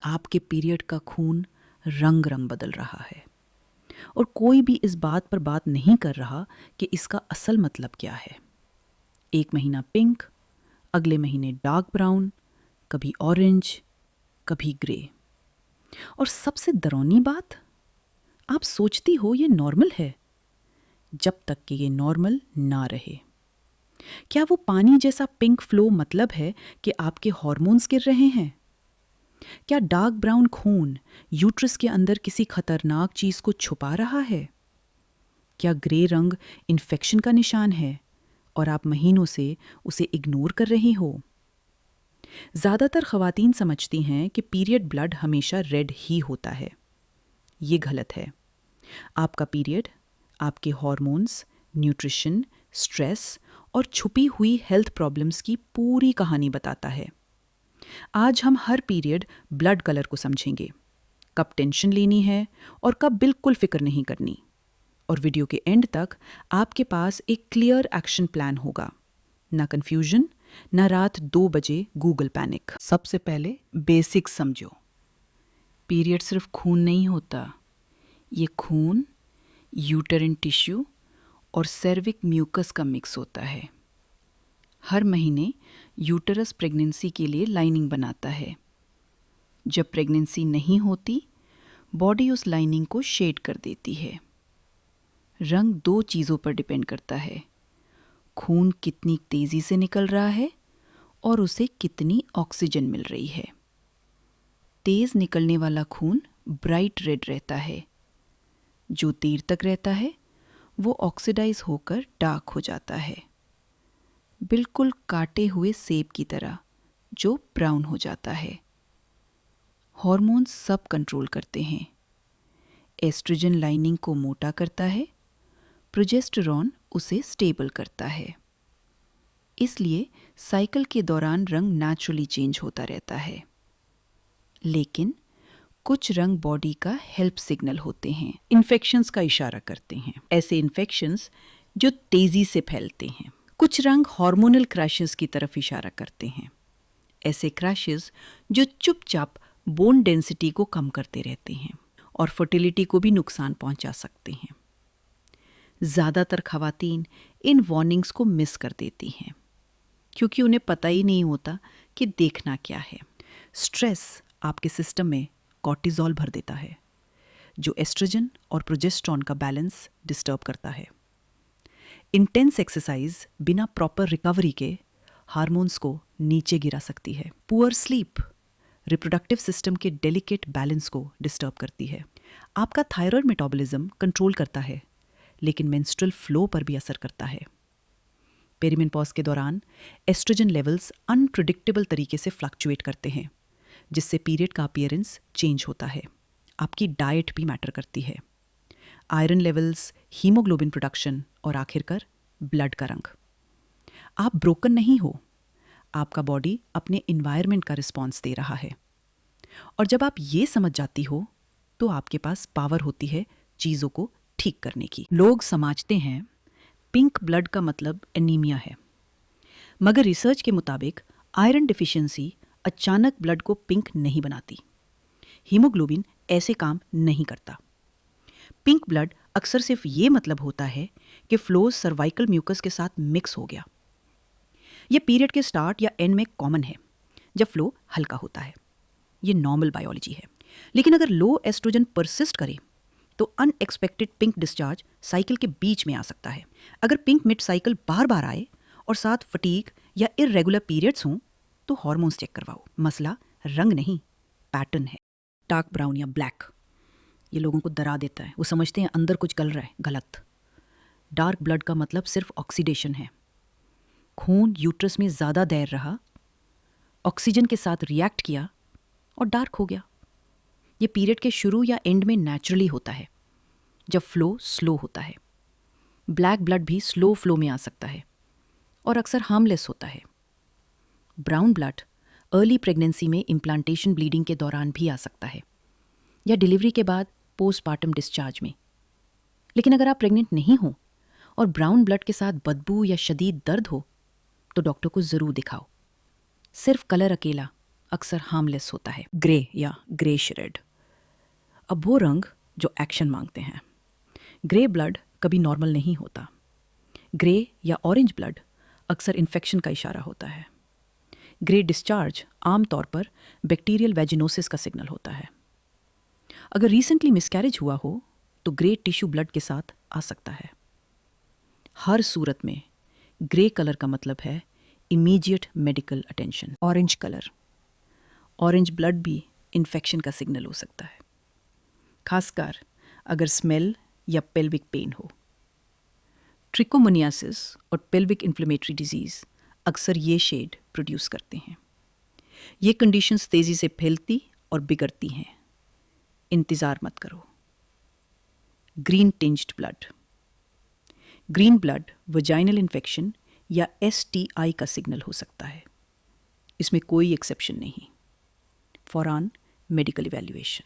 आपके पीरियड का खून रंग रंग बदल रहा है और कोई भी इस बात पर बात नहीं कर रहा कि इसका असल मतलब क्या है। एक महीना पिंक, अगले महीने डार्क ब्राउन, कभी ऑरेंज, कभी ग्रे। और सबसे डरावनी बात, आप सोचती हो ये नॉर्मल है, जब तक कि ये नॉर्मल ना रहे। क्या वो पानी जैसा पिंक फ्लो मतलब है कि आपके हार्मोन्स गिर रहे हैं? क्या डार्क ब्राउन खून यूट्रस के अंदर किसी खतरनाक चीज को छुपा रहा है? क्या ग्रे रंग इन्फेक्शन का निशान है और आप महीनों से उसे इग्नोर कर रही हो? ज़्यादातर ख़वातीन समझती हैं कि पीरियड ब्लड हमेशा रेड ही होता है। ये गलत है। आपका पीरियड आपके हार्मोन्स, न्यूट्रिशन, स्ट्रेस और छुपी हुई हेल्थ प्रॉब्लम्स की पूरी कहानी बताता है। आज हम हर पीरियड ब्लड कलर को समझेंगे, कब टेंशन लेनी है और कब बिल्कुल फिक्र नहीं करनी। और वीडियो के एंड तक आपके पास एक क्लियर एक्शन प्लान होगा, ना कन्फ्यूजन, ना रात 2 बजे गूगल पैनिक। सबसे पहले बेसिक्स समझो। पीरियड सिर्फ खून नहीं होता, ये खून, यूटेरिन टिश्यू और सर्विक म्यूकस का मिक्स होता है। हर महीने यूटरस प्रेगनेंसी के लिए लाइनिंग बनाता है। जब प्रेगनेंसी नहीं होती, बॉडी उस लाइनिंग को शेड कर देती है। रंग 2 चीज़ों पर डिपेंड करता है, खून कितनी तेज़ी से निकल रहा है और उसे कितनी ऑक्सीजन मिल रही है। तेज़ निकलने वाला खून ब्राइट रेड रहता है, जो देर तक रहता है वो ऑक्सीडाइज होकर डार्क हो जाता है, बिल्कुल काटे हुए सेब की तरह, जो ब्राउन हो जाता है। हार्मोन्स सब कंट्रोल करते हैं। एस्ट्रोजन लाइनिंग को मोटा करता है, प्रोजेस्टेरॉन उसे स्टेबल करता है। इसलिए साइकिल के दौरान रंग नेचुरली चेंज होता रहता है। लेकिन कुछ रंग बॉडी का हेल्प सिग्नल होते हैं, इन्फेक्शंस का इशारा करते हैं। ऐसे इन्फेक्शंस जो तेजी से फैलते हैं। कुछ रंग हार्मोनल क्रैशेस की तरफ इशारा करते हैं, ऐसे क्रैशेस जो चुपचाप बोन डेंसिटी को कम करते रहते हैं और फर्टिलिटी को भी नुकसान पहुंचा सकते हैं। ज़्यादातर खवातीन इन वार्निंग्स को मिस कर देती हैं क्योंकि उन्हें पता ही नहीं होता कि देखना क्या है। स्ट्रेस आपके सिस्टम में कॉर्टिजोल भर देता है, जो एस्ट्रोजन और प्रोजेस्टेरॉन का बैलेंस डिस्टर्ब करता है। इंटेंस एक्सरसाइज बिना प्रॉपर रिकवरी के हार्मोन्स को नीचे गिरा सकती है। पुअर स्लीप रिप्रोडक्टिव सिस्टम के डेलिकेट बैलेंस को डिस्टर्ब करती है। आपका थायराइड मेटाबॉलिज्म कंट्रोल करता है, लेकिन मेंस्ट्रुअल फ्लो पर भी असर करता है। पेरीमेनोपॉज के दौरान एस्ट्रोजन लेवल्स अनप्रिडिक्टेबल तरीके से फ्लक्चुएट करते हैं, जिससे पीरियड का अपीयरेंस चेंज होता है। आपकी डाइट भी मैटर करती है। आयरन लेवल्स, हीमोग्लोबिन प्रोडक्शन और आखिरकार ब्लड का रंग। आप ब्रोकन नहीं हो, आपका बॉडी अपने इन्वायरमेंट का रिस्पॉन्स दे रहा है। और जब आप ये समझ जाती हो तो आपके पास पावर होती है चीज़ों को ठीक करने की। लोग समझते हैं पिंक ब्लड का मतलब एनीमिया है, मगर रिसर्च के मुताबिक आयरन डिफिशियंसी अचानक ब्लड को पिंक नहीं बनाती। हीमोग्लोबिन ऐसे काम नहीं करता। पिंक ब्लड अक्सर सिर्फ ये मतलब होता है कि फ्लो सर्वाइकल म्यूकस के साथ मिक्स हो गया। यह पीरियड के स्टार्ट या एंड में कॉमन है, जब फ्लो हल्का होता है। ये नॉर्मल बायोलॉजी है। लेकिन अगर लो एस्ट्रोजन परसिस्ट करे तो अनएक्सपेक्टेड पिंक डिस्चार्ज साइकिल के बीच में आ सकता है। अगर पिंक मिड साइकिल बार बार आए और साथ फटीग या इररेगुलर पीरियड्स हों तो हार्मोन्स चेक करवाओ। मसला रंग नहीं, पैटर्न है। डार्क ब्राउन या ब्लैक ये लोगों को डरा देता है। वो समझते हैं अंदर कुछ गल रहा है। गलत। डार्क ब्लड का मतलब सिर्फ ऑक्सीडेशन है। खून यूट्रस में ज़्यादा देर रहा, ऑक्सीजन के साथ रिएक्ट किया और डार्क हो गया। ये पीरियड के शुरू या एंड में नेचुरली होता है, जब फ्लो स्लो होता है। ब्लैक ब्लड भी स्लो फ्लो में आ सकता है और अक्सर हार्मलेस होता है। ब्राउन ब्लड अर्ली प्रेगनेंसी में इम्प्लांटेशन ब्लीडिंग के दौरान भी आ सकता है या डिलीवरी के बाद पोस्टमार्टम डिस्चार्ज में। लेकिन अगर आप प्रेग्नेंट नहीं हो और ब्राउन ब्लड के साथ बदबू या शदीद दर्द हो तो डॉक्टर को ज़रूर दिखाओ। सिर्फ कलर अकेला अक्सर हार्मलेस होता है, ग्रे या ग्रेश रेड। अब वो रंग जो एक्शन मांगते हैं। ग्रे ब्लड कभी नॉर्मल नहीं होता। ग्रे या ऑरेंज ब्लड अक्सर इन्फेक्शन का इशारा होता है। ग्रे डिस्चार्ज आमतौर पर बैक्टीरियल वेजिनोसिस का सिग्नल होता है। अगर रिसेंटली मिसकैरेज हुआ हो तो ग्रे टिश्यू ब्लड के साथ आ सकता है। हर सूरत में ग्रे कलर का मतलब है immediate medical attention. Orange colour, orange blood भी इन्फेक्शन का सिग्नल हो सकता है, खासकर अगर स्मेल या पेल्विक पेन हो। ट्रिकोमोनियासिस और पेल्विक इन्फ्लेमेटरी डिजीज़ अक्सर ये शेड प्रोड्यूस करते हैं। ये कंडीशंस तेज़ी से फैलती और बिगड़ती हैं। इंतज़ार मत करो। Green tinged blood. Green blood vaginal infection या STI का सिग्नल हो सकता है। इसमें कोई एक्सेप्शन नहीं। फौरान मेडिकल इवैल्यूएशन।